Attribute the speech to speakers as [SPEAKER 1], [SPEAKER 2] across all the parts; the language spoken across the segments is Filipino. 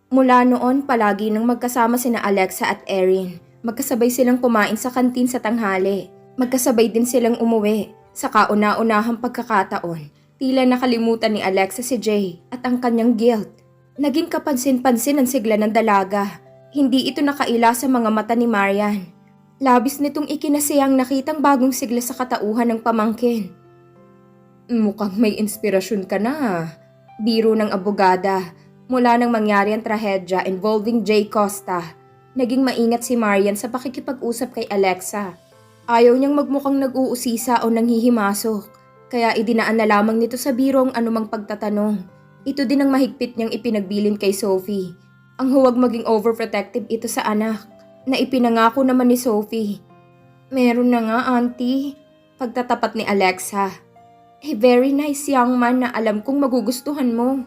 [SPEAKER 1] Mula noon, palagi nang magkasama sina Alexa at Erin. Magkasabay silang kumain sa kantin sa tanghali. Magkasabay din silang umuwi. Sa kauna-unahang pagkakataon, tila nakalimutan ni Alexa si Jay at ang kanyang guilt. Naging kapansin-pansin ang sigla ng dalaga. Hindi ito nakaila sa mga mata ni Marian. Labis nitong ikinasiyang nakitang bagong sigla sa katauhan ng pamangkin. Mukhang may inspirasyon ka na. Biro ng abogada. Mula nang mangyari ang trahedya involving Jay Costa, naging maingat si Marian sa pakikipag-usap kay Alexa. Ayaw niyang magmukhang nag-uusisa o nanghihimasok, kaya idinaan na lamang nito sa biro ang anumang pagtatanong. Ito din ang mahigpit niyang ipinagbilin kay Sophie. Ang huwag maging overprotective ito sa anak, na ipinangako naman ni Sophie. Meron na nga, auntie. Pagtatapat ni Alexa. A very nice young man na alam kong magugustuhan mo.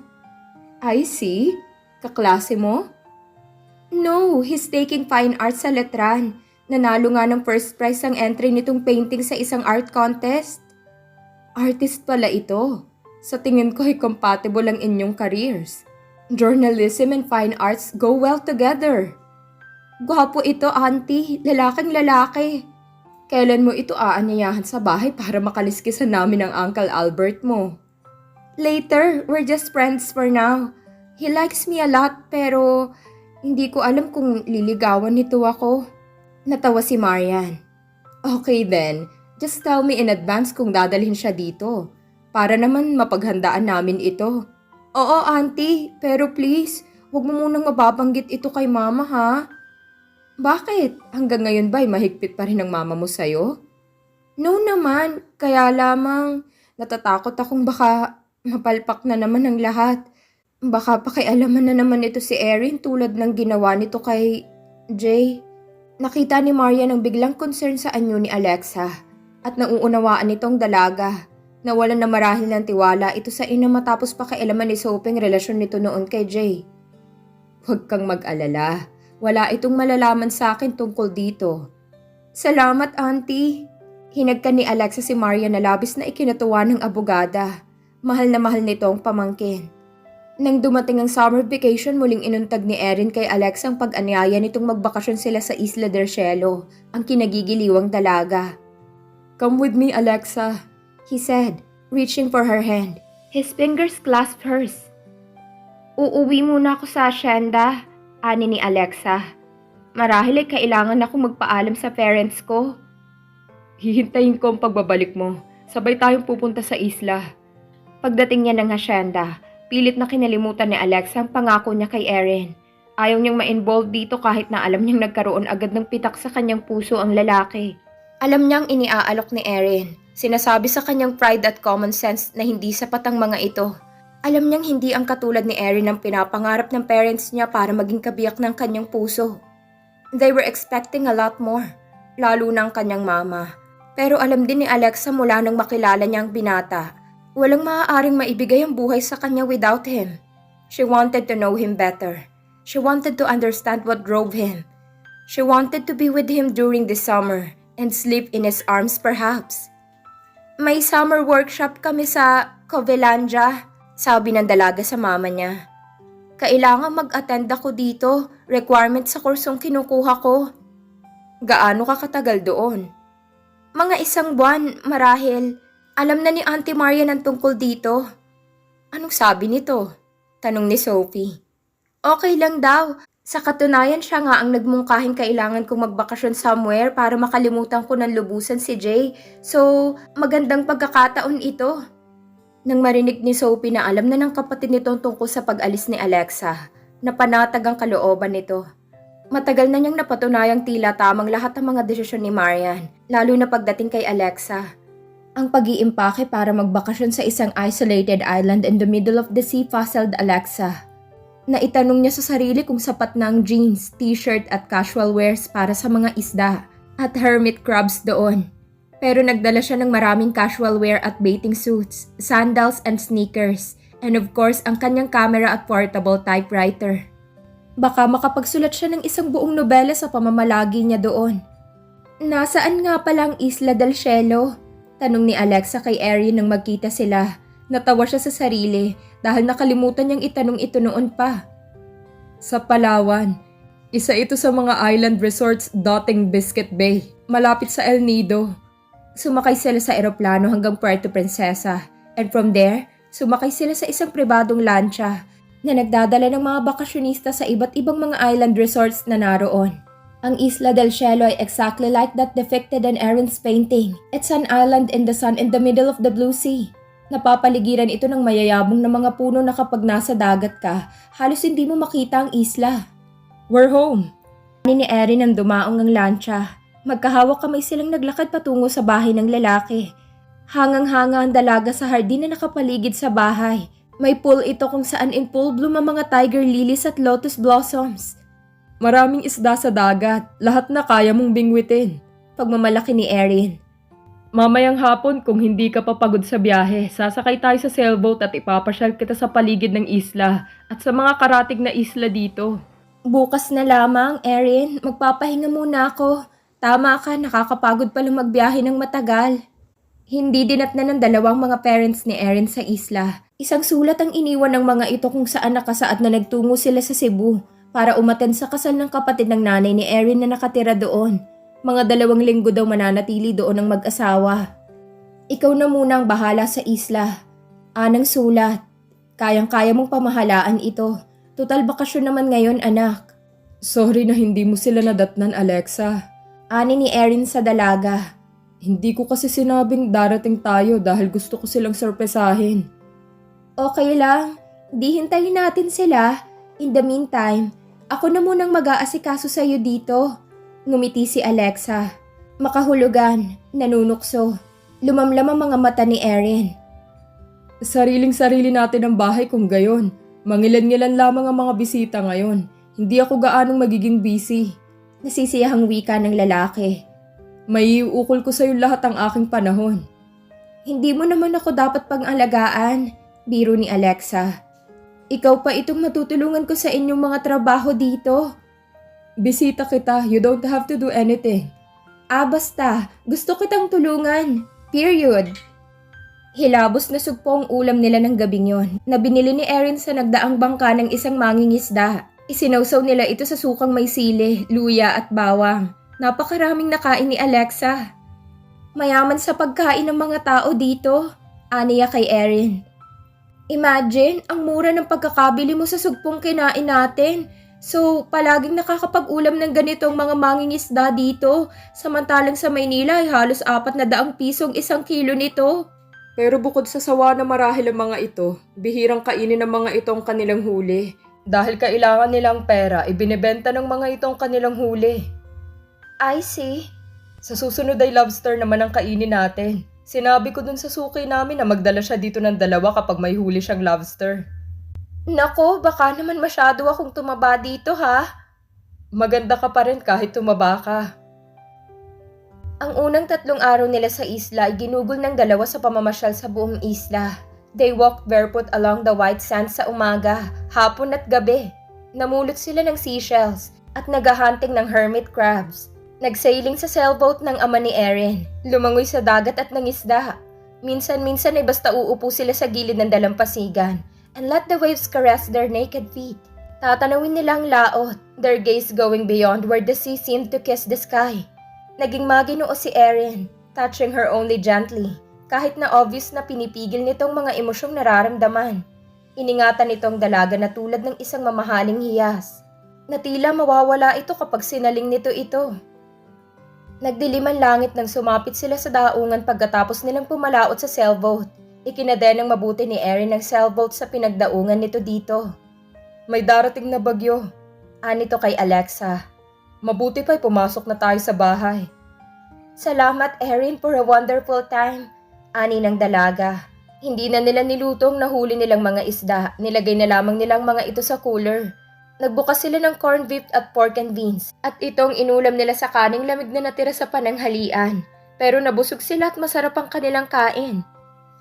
[SPEAKER 1] I see. Kaklase mo? No, he's taking fine arts sa Letran. Nanalo nga ng first prize ang entry nitong painting sa isang art contest. Artist pala ito. Sa tingin ko ay compatible ang inyong careers. Journalism and fine arts go well together. Gwapo ito, auntie. Lalaking lalaki. Kailan mo ito aanyayahan sa bahay para makaliskisan namin ang Uncle Albert mo? Later, we're just friends for now. He likes me a lot pero hindi ko alam kung liligawan nito ako. Natawa si Marian. Okay then, just tell me in advance kung dadalhin siya dito. Para naman mapaghandaan namin ito. Oo, auntie, pero please, huwag mo munang mababanggit ito kay mama ha. Bakit? Hanggang ngayon ba'y mahigpit pa rin ang mama mo sa'yo? No naman, kaya lamang natatakot akong baka mapalpak na naman ang lahat. Baka pakialaman na naman ito si Erin tulad ng ginawa nito kay Jay. Nakita ni Marian ang biglang concern sa anyo ni Alexa at nauunawaan nitong dalaga. Nawalan na marahil ng tiwala ito sa ina matapos pakialaman ni Sophie ang relasyon nito noon kay Jay. Huwag kang mag-alala. Wala itong malalaman sa akin tungkol dito. Salamat, auntie. Hinagka ni Alexa si Marian na labis na ikinatuwa ng abogada. Mahal na mahal nito ang pamangkin. Nang dumating ang summer vacation, muling inuntag ni Erin kay Alexa ang pag-anyaya nitong magbakasyon sila sa Isla del Cielo, ang kinagigiliwang dalaga. Come with me, Alexa, he said, reaching for her hand. His fingers clasped hers. Uuwi muna ako sa asyenda, ani ni Alexa. Marahil ay kailangan akong magpaalam sa parents ko. Hihintayin ko ang pagbabalik mo. Sabay tayong pupunta sa isla. Pagdating niya ng asyenda, pilit na kinalimutan ni Alexa ang pangako niya kay Erin. Ayaw niyang ma-involve dito kahit na alam niyang nagkaroon agad ng pitak sa kanyang puso ang lalaki. Alam niyang iniaalok ni Erin. Sinasabi sa kanyang pride at common sense na hindi sapat ang mga ito. Alam niyang hindi ang katulad ni Erin ang pinapangarap ng parents niya para maging kabiyak ng kanyang puso. They were expecting a lot more, lalo na ang kanyang mama. Pero alam din ni Alexa mula nang makilala niya ang binata. Walang maaaring maibigay ang buhay sa kanya without him. She wanted to know him better. She wanted to understand what drove him. She wanted to be with him during the summer and sleep in his arms perhaps. May summer workshop kami sa Covelandia, sabi ng dalaga sa mama niya. Kailangan mag-attend ako dito, requirement sa kursong kinukuha ko. Gaano ka katagal doon? Mga 1 buwan, marahil. Alam na ni Auntie Marian ang tungkol dito. Anong sabi nito? Tanong ni Sophie. Okay lang daw. Sa katunayan siya nga ang nagmungkahing kailangan kong magbakasyon somewhere para makalimutan ko ng lubusan si Jay. So, magandang pagkakataon ito. Nang marinig ni Sophie na alam na ng kapatid nito tungkol sa pag-alis ni Alexa, napanatag ang kalooban nito. Matagal na niyang napatunayang tila tamang lahat ng mga desisyon ni Marian, lalo na pagdating kay Alexa. Ang pag-iimpake para magbakasyon sa isang isolated island in the middle of the sea puzzled Alexa. Naitanong niya sa sarili kung sapat na ang jeans, t-shirt at casual wears para sa mga isda at hermit crabs doon. Pero nagdala siya ng maraming casual wear at bathing suits, sandals and sneakers, and of course ang kanyang camera at portable typewriter. Baka makapagsulat siya ng isang buong nobela sa pamamalagi niya doon. Nasaan nga palang Isla del Cielo? Tanong ni Alexa kay Erin nang magkita sila. Natawa siya sa sarili dahil nakalimutan niyang itanong ito noon pa. Sa Palawan. Isa ito sa mga island resorts dotting Biscuit Bay, malapit sa El Nido. Sumakay sila sa eroplano hanggang Puerto Princesa, and from there, sumakay sila sa isang pribadong lancha na nagdadala ng mga bakasyonista sa iba't ibang mga island resorts na naroon. Ang Isla del Cielo ay exactly like that depicted in Erin's painting. It's an island in the sun in the middle of the blue sea. Napapaligiran ito ng mayayabong na mga puno na kapag nasa dagat ka, halos hindi mo makita ang isla. We're home. Ni Erin ang dumaong ng lancha. Magkahawak kamay silang naglakad patungo sa bahay ng lalaki. Hangang-hanga ang dalaga sa hardin na nakapaligid sa bahay. May pool ito kung saan in full bloom ang mga tiger lilies at lotus blossoms. Maraming isda sa dagat, lahat na kaya mong bingwitin. Pagmamalaki ni Erin. Mamayang hapon kung hindi ka papagod sa biyahe, sasakay tayo sa sailboat at ipapasyal kita sa paligid ng isla at sa mga karatig na isla dito. Bukas na lamang, Erin. Magpapahinga muna ako. Tama ka, nakakapagod pala magbiyahe ng matagal. Hindi dinatnan ng dalawang mga parents ni Erin sa isla. Isang sulat ang iniwan ng mga ito kung saan nakasaad na nagtungo sila sa Cebu para umattend sa kasal ng kapatid ng nanay ni Erin na nakatira doon. Mga 2 linggo daw mananatili doon ang mag-asawa. Ikaw na muna ang bahala sa isla. Anang sulat. Kayang-kaya mong pamahalaan ito. Total bakasyon naman ngayon, anak. Sorry na hindi mo sila nadatnan, Alexa. Ani ni Erin sa dalaga. Hindi ko kasi sinabing darating tayo dahil gusto ko silang sorpresahin. Okay lang. Di hintayin natin sila. In the meantime, ako na munang mag-aasikaso sa'yo dito. Ngumiti si Alexa. Makahulugan, nanunukso. Lumamlam ang mga mata ni Erin. Sariling-sarili natin ang bahay kung gayon. Mangilan-ngilan lamang ang mga bisita ngayon. Hindi ako gaanong magiging busy. Nasisiyahang wika ng lalaki. May iuukol ko sa'yo lahat ang aking panahon. Hindi mo naman ako dapat pang-alagaan, biro ni Alexa. Ikaw pa itong matutulungan ko sa inyong mga trabaho dito. Bisita kita, you don't have to do anything. Basta, gusto kitang tulungan. Period. Hilabos na sugpo ang ulam nila ng gabing yon na binili ni Erin sa nagdaang bangka ng isang mangingisda. Isinawsaw nila ito sa sukang may sili, luya at bawang. Napakaraming nakain ni Alexa. Mayaman sa pagkain ng mga tao dito, aniya kay Erin. Imagine, ang mura ng pagkakabili mo sa sugpong kinain natin. So, palaging nakakapag-ulam ng ganitong mga mangingisda dito. Samantalang sa Maynila ay halos 400 pisong 1 kilo nito. Pero bukod sa sawa na marahil ang mga ito, bihirang kainin ng mga itong kanilang huli. Dahil kailangan nilang pera, ibinebenta ng mga itong kanilang huli. I see. Sa susunod ay lobster naman ang kainin natin. Sinabi ko dun sa suki namin na magdala siya dito ng 2 kapag may huli siyang lobster. Nako, baka naman masyado akong tumaba dito ha. Maganda ka pa rin kahit tumaba ka. Ang unang 3 araw nila sa isla ay ginugol ng 2 sa pamamasyal sa buong isla. They walked barefoot along the white sand sa umaga, hapon at gabi. Namulot sila ng seashells at naghahunting ng hermit crabs. Nagsailing sa sailboat ng ama ni Erin, lumangoy sa dagat at nangisda. Minsan-minsan ay basta uupo sila sa gilid ng dalampasigan and let the waves caress their naked feet. Tatanawin nila ang laot, their gaze going beyond where the sea seemed to kiss the sky. Naging maginoo si Erin, touching her only gently, kahit na obvious na pinipigil nitong mga emosyong nararamdaman. Iningatan nitong dalaga na tulad ng isang mamahaling hiyas, na tila mawawala ito kapag sinaling nito ito. Nagdilim ang langit nang sumapit sila sa daungan pagkatapos nilang pumalaot sa sailboat. Ikinadenang mabuti ni Erin ang sailboat sa pinagdaungan nito dito. May darating na bagyo, anito kay Alexa. Mabuti pa'y pumasok na tayo sa bahay. Salamat Erin for a wonderful time, ani ng dalaga. Hindi na nila nilutong nahuli nilang mga isda, nilagay na lamang nilang mga ito sa cooler. Nagbukas sila ng corned beef at pork and beans at itong inulam nila sa kaning lamig na natira sa pananghalian. Pero nabusog sila at masarap ang kanilang kain.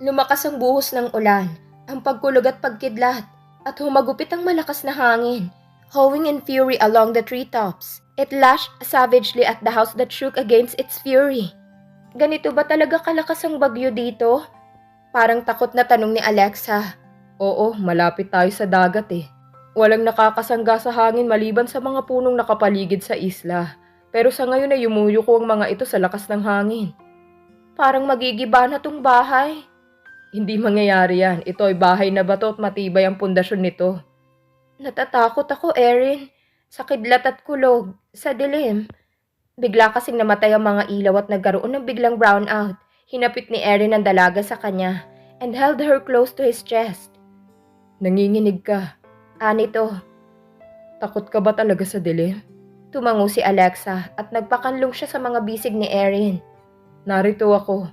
[SPEAKER 1] Lumakas ang buhos ng ulan, ang pagkulog at pagkidlat, at humagupit ang malakas na hangin, howling in fury along the treetops. It lashed savagely at the house that shook against its fury. Ganito ba talaga kalakas ang bagyo dito? Parang takot na tanong ni Alexa. Oo, malapit tayo sa dagat eh.
[SPEAKER 2] Walang nakakasangga sa hangin maliban sa mga punong nakapaligid sa isla. Pero sa ngayon ay yumuyuko ang mga ito sa lakas ng hangin.
[SPEAKER 1] Parang magigiba na tong bahay.
[SPEAKER 2] Hindi mangyayari yan. Ito ay bahay na bato at matibay ang pundasyon nito.
[SPEAKER 1] Natatakot ako, Erin. Sa kidlat at kulog, sa dilim. Bigla kasing namatay ang mga ilaw at nagkaroon ng biglang brownout. Hinapit ni Erin ang dalaga sa kanya and held her close to his chest.
[SPEAKER 2] Nanginginig ka.
[SPEAKER 1] Anito,
[SPEAKER 2] Takot ka ba talaga sa dilim?
[SPEAKER 1] tumango si Alexa at nagpakanlong siya sa mga bisig ni Erin.
[SPEAKER 2] Narito ako.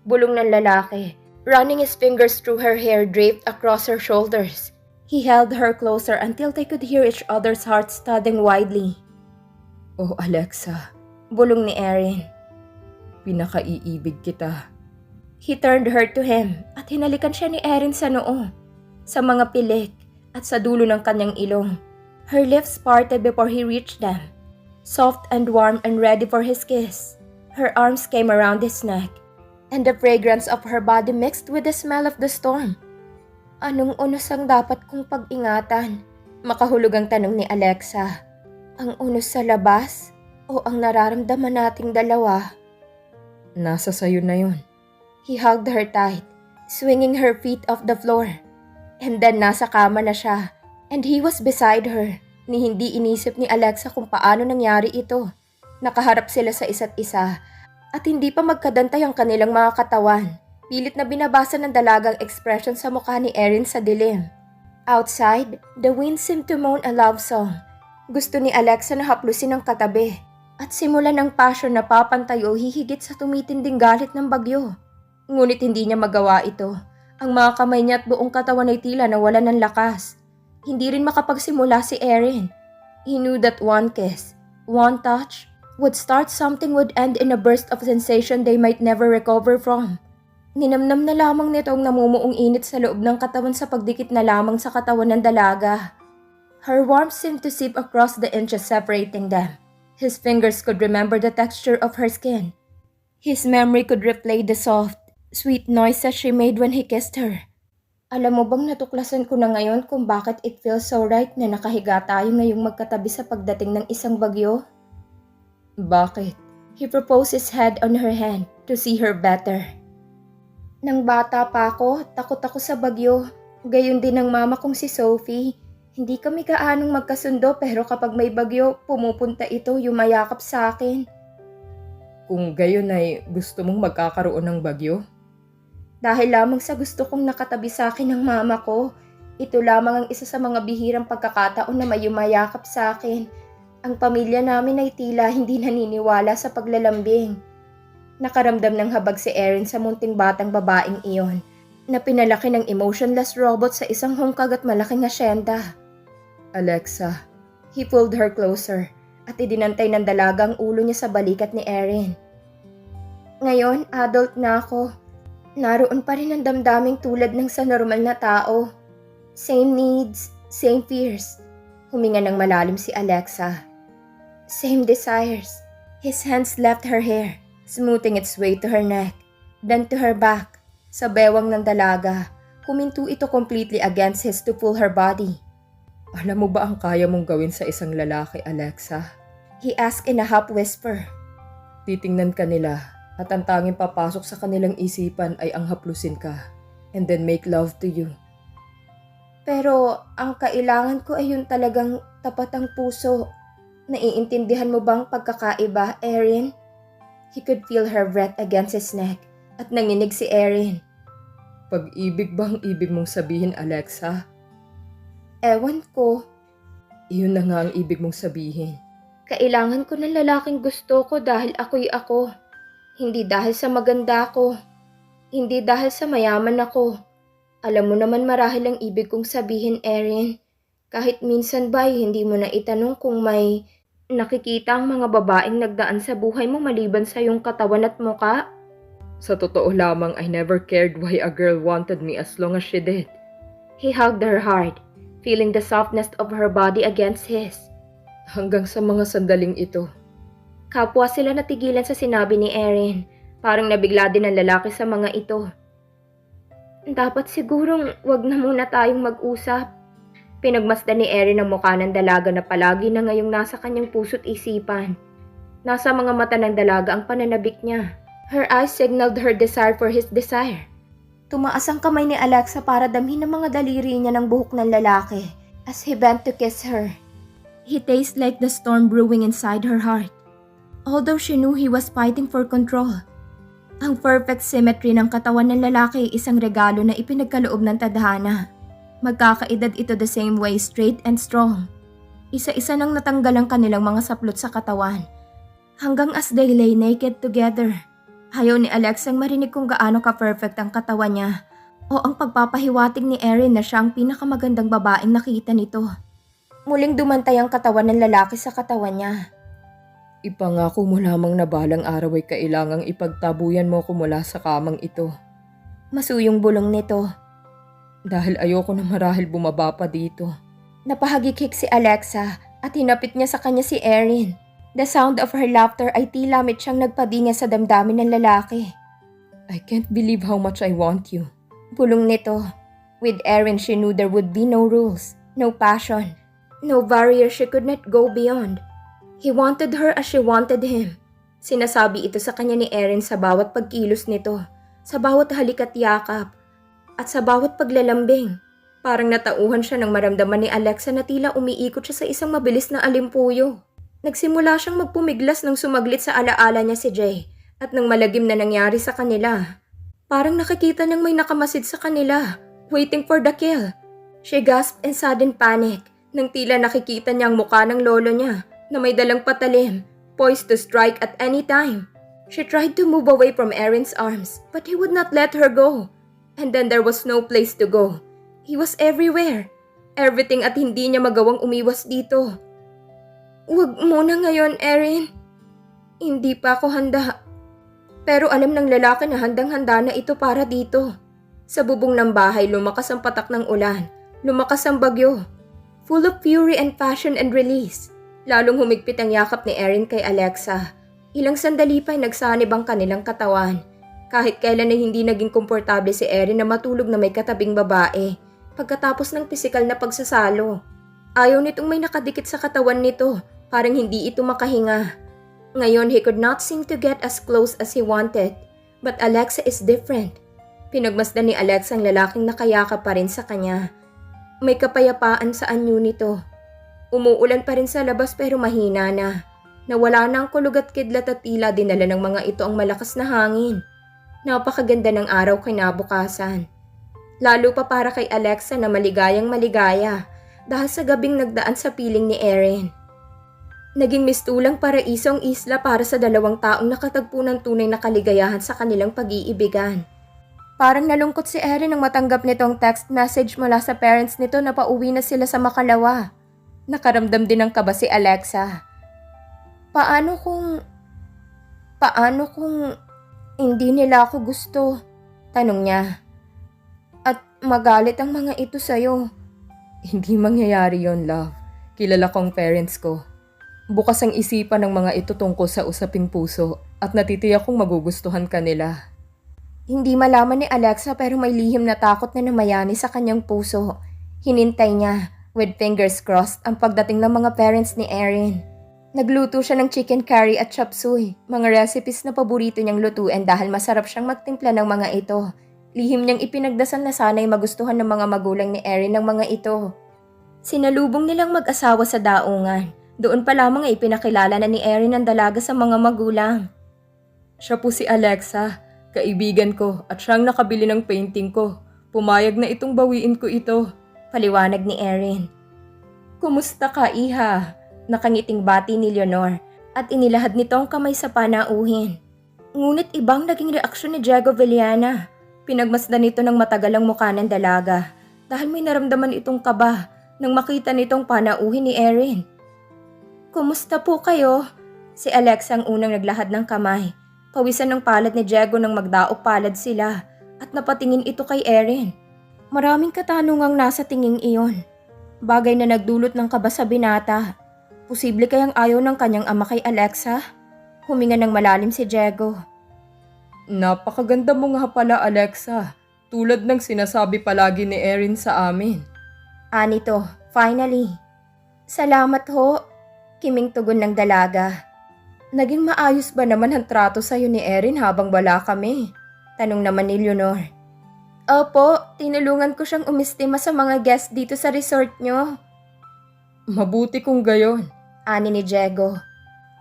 [SPEAKER 1] Bulong ng lalaki, running his fingers through her hair draped across her shoulders. He held her closer until they could hear each other's hearts thudding wildly.
[SPEAKER 2] Oh Alexa,
[SPEAKER 1] Bulong ni Erin.
[SPEAKER 2] pinakaiibig kita.
[SPEAKER 1] He turned her to him at hinalikan siya ni Erin sa noo, sa mga pilik at sa dulo ng kanyang ilong. Her lips parted before he reached them, soft and warm and ready for his kiss. Her arms came around his neck, and the fragrance of her body mixed with the smell of the storm. Anong unos ang dapat kong pag-ingatan? Makahulog ang tanong ni Alexa. Ang unos sa labas o ang nararamdaman nating dalawa?
[SPEAKER 2] Nasa sayo na yun.
[SPEAKER 1] He hugged her tight, swinging her feet off the floor. And then nasa kama na siya, and he was beside her. Ni hindi inisip ni Alexa kung paano nangyari ito. Nakaharap sila sa isa't isa, at hindi pa magkadantay ang kanilang mga katawan. Pilit na binabasa ng dalagang expression sa mukha ni Erin sa dilim. Outside, the wind seemed to moan a love song. Gusto ni Alexa na haplusin ang katabi, at simulan ng passion na papantay o hihigit sa tumitinding galit ng bagyo. Ngunit hindi niya magawa ito. Ang mga kamay niya at buong katawan ay tila nawalan ng lakas. Hindi rin makapagsimula si Erin. He knew that one kiss, one touch, would start something would end in a burst of sensation they might never recover from. Ninamnam na lamang nito ang namumuong init sa loob ng katawan sa pagdikit na lamang sa katawan ng dalaga. Her warmth seemed to seep across the inches separating them. His fingers could remember the texture of her skin. His memory could replay the soft, sweet noises she made when he kissed her. Alam mo bang natuklasan ko na ngayon kung bakit it feels so right na nakahiga tayo ngayong magkatabi sa pagdating ng isang bagyo?
[SPEAKER 2] Bakit?
[SPEAKER 1] He proposed his head on her hand to see her better. Nang bata pa ako, takot ako sa bagyo. Gayon din ang mama kong si Sophie. Hindi kami gaanong magkasundo pero kapag may bagyo, pumupunta ito yumayakap sa akin.
[SPEAKER 2] Kung gayon ay gusto mong magkakaroon ng bagyo?
[SPEAKER 1] Dahil lamang sa gusto kong nakatabi sa akin ng mama ko, ito lamang ang isa sa mga bihirang pagkakataon na may yumayakap sa akin. Ang pamilya namin ay tila hindi naniniwala sa paglalambing. Nakaramdam ng habag si Erin sa munting batang babaeng iyon, na pinalaki ng emotionless robot sa isang hungkag at malaking asyenda.
[SPEAKER 2] Alexa,
[SPEAKER 1] He pulled her closer at idinantay ng dalaga ang ulo niya sa balikat ni Erin. Ngayon, adult na ako. Naroon pa rin ang damdaming tulad ng sa normal na tao. Same needs, same fears. Huminga ng malalim si Alexa. Same desires. His hands left her hair, smoothing its way to her neck, then to her back. Sa bewang ng dalaga, huminto ito completely against his to pull her body.
[SPEAKER 2] alam mo ba ang kaya mong gawin sa isang lalaki, Alexa?
[SPEAKER 1] He asked in a half whisper.
[SPEAKER 2] Titingnan ka nila at ang tanging papasok sa kanilang isipan ay ang haplusin ka and then make love to you.
[SPEAKER 1] Pero ang kailangan ko ay yung talagang tapat ang puso. Naiintindihan mo bang pagkakaiba, Erin? He could feel her breath against his neck at nanginig si Erin.
[SPEAKER 2] Pag-ibig bang ibig mong sabihin, Alexa?
[SPEAKER 1] Ewan ko.
[SPEAKER 2] Iyon na nga ang ibig mong sabihin.
[SPEAKER 1] Kailangan ko ng lalaking gusto ko dahil ako'y ako. Hindi dahil sa maganda ko. Hindi dahil sa mayaman ako. Alam mo naman marahil ang ibig kong sabihin, Erin. Kahit minsan ba hindi mo na itanong kung may nakikita ang mga babaeng nagdaan sa buhay mo maliban sa iyong katawan at muka?
[SPEAKER 2] Sa totoo lamang, I never cared why a girl wanted me as long as she did.
[SPEAKER 1] He hugged her hard, feeling the softness of her body against his.
[SPEAKER 2] Hanggang sa mga sandaling ito.
[SPEAKER 1] Kapwa sila natigilan sa sinabi ni Erin. Parang nabigla din ang lalaki sa mga ito. Dapat sigurong wag na muna tayong mag-usap. Pinagmasdan ni Erin ang mukha ng dalaga na palagi na ngayong nasa kanyang puso't isipan. Nasa mga mata ng dalaga ang pananabik niya. Her eyes signaled her desire for his desire. Tumaas ang kamay ni Alexa para damhin ang mga daliri niya ng buhok ng lalaki as he bent to kiss her. He tastes like the storm brewing inside her heart. Although she knew he was fighting for control. Ang perfect symmetry ng katawan ng lalaki ay isang regalo na ipinagkaloob ng tadhana. Magkakaedad ito the same way, straight and strong. Isa-isa nang natanggal ang kanilang mga saplot sa katawan. Hanggang as they lay naked together. Ayaw ni Alexa ang marinig kung gaano ka-perfect ang katawan niya o ang pagpapahiwatig ni Erin na siya ang pinakamagandang babaeng nakita nito. Muling dumantay ang katawan ng lalaki sa katawan niya.
[SPEAKER 2] Ipangako mo lamang na balang araw ay kailangang ipagtabuyan mo ko mula sa kamang ito.
[SPEAKER 1] Masuyong bulong nito.
[SPEAKER 2] Dahil ayoko na marahil bumaba pa dito.
[SPEAKER 1] Napahagikik si Alexa at hinapit niya sa kanya si Erin. The sound of her laughter ay tila mit siyang nagpadinga sa damdamin ng lalaki.
[SPEAKER 2] I can't believe how much I want you.
[SPEAKER 1] Bulong nito. With Erin, she knew there would be no rules, no passion, no barrier she could not go beyond. He wanted her as she wanted him. Sinasabi ito sa kanya ni Erin sa bawat pagkilos nito, sa bawat halik at yakap, at sa bawat paglalambing. Parang natauhan siya nang maramdaman ni Alexa na tila umiikot siya sa isang mabilis na alimpuyo. Nagsimula siyang magpumiglas nang sumaglit sa alaala niya si Jay at nang malagim na nangyari sa kanila. Parang nakikita niyang may nakamasid sa kanila, waiting for the kill. She gasped in sudden panic nang tila nakikita niya ang mukha ng lolo niya na may dalang patalim, poised to strike at any time. She tried to move away from Erin's arms but he would not let her go. And then there was no place to go. He was everywhere. Everything at hindi niya magawang umiwas dito. Huwag muna ngayon, Erin. Hindi pa ako handa. Pero alam ng lalaki na handang-handa na ito para dito. Sa bubong ng bahay, lumakas ang patak ng ulan. Lumakas ang bagyo. Full of fury and passion and release. Lalong humigpit ang yakap ni Erin kay Alexa. Ilang sandali pa'y nagsanib ang kanilang katawan. Kahit kailan ay hindi naging komportable si Erin na matulog na may katabing babae. Pagkatapos ng pisikal na pagsasalo. Ayaw nitong may nakadikit sa katawan nito. Parang hindi ito makahinga. Ngayon, he could not seem to get as close as he wanted. But Alexa is different. Pinagmasdan ni Alexa ang lalaking nakayakap pa rin sa kanya. May kapayapaan sa anyo nito. Umuulan pa rin sa labas pero mahina na. Nawala na ang kulog at kidlat at tila dinala ng mga ito ang malakas na hangin. Napakaganda ng araw kinabukasan. Lalo pa para kay Alexa na maligayang maligaya dahil sa gabing nagdaan sa piling ni Erin. Naging mistulang paraisong isla para sa dalawang taong nakatagpo ng tunay na kaligayahan sa kanilang pag-iibigan. Parang nalungkot si Erin nang matanggap nitong text message mula sa parents nito na pauwi na sila sa Makalawa. Nakaramdam din ng kaba si Alexa. Paano kung hindi nila ako gusto? Tanong niya. At magalit ang mga ito sa'yo.
[SPEAKER 2] Hindi mangyayari yon, love. Kilala ko ang parents ko. Bukas ang isipan ng mga ito tungkol sa usaping puso at natitiyak kong magugustuhan ka nila.
[SPEAKER 1] Hindi malaman ni Alexa pero may lihim na takot na namayani sa kanyang puso. Hinintay niya, with fingers crossed, ang pagdating ng mga parents ni Erin. Nagluto siya ng chicken curry at chop suey, mga recipes na paborito niyang lutuin dahil masarap siyang magtimpla ng mga ito. Lihim niyang ipinagdasal na sana'y magustuhan ng mga magulang ni Erin ng mga ito. Sinalubong nilang mag-asawa sa daungan. Doon pa lamang ay pinakilala na ni Erin ang dalaga sa mga magulang.
[SPEAKER 2] Siya po si Alexa, kaibigan ko at siyang nakabili ng painting ko. Pumayag na itong bawiin ko ito.
[SPEAKER 1] Paliwanag ni Erin. Kumusta ka, iha? Nakangiting bati ni Leonor at inilahad nito ang kamay sa panauhin. Ngunit ibang naging reaksyon ni Diego Villana. Pinagmasdan nito ng matagal ang mukha ng dalaga dahil may naramdaman itong kaba nang makita nitong panauhin ni Erin. Kumusta po kayo? Si Alexa ang unang naglahad ng kamay. Pawisan ng palad ni Diego nang magdaop palad sila at napatingin ito kay Erin. Maraming katanungang nasa tinging iyon. Bagay na nagdulot ng kaba sa binata. Posible kayang ayaw ng kanyang ama kay Alexa? Huminga ng malalim si Diego.
[SPEAKER 2] Napakaganda mo nga pala, Alexa. Tulad ng sinasabi palagi ni Erin sa amin.
[SPEAKER 1] Anito, Finally. Salamat ho, kiming tugon ng dalaga.
[SPEAKER 2] Naging maayos ba naman ang trato sa'yo ni Erin habang wala kami?
[SPEAKER 1] Tanong naman ni Leonor. Opo, tinulungan ko siyang umistima sa mga guest dito sa resort nyo.
[SPEAKER 2] Mabuti kung gayon.
[SPEAKER 1] Ani ni Diego.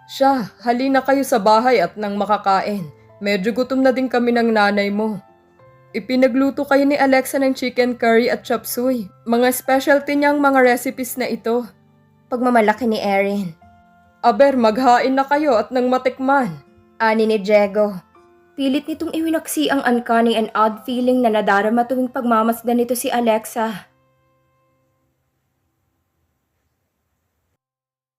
[SPEAKER 2] Siya, halina kayo sa bahay at nang makakain. Medyo gutom na din kami ng nanay mo. Ipinagluto kayo ni Alexa ng chicken curry at chop suey. Mga specialty niyang mga recipes na ito.
[SPEAKER 1] Pagmamalaki ni Erin.
[SPEAKER 2] Aber, maghain na kayo at nang matikman.
[SPEAKER 1] Ani ni Diego. Pilit nitong iwinaksi ang uncanny and odd feeling na nadarama tuwing pagmamasdan nito si Alexa.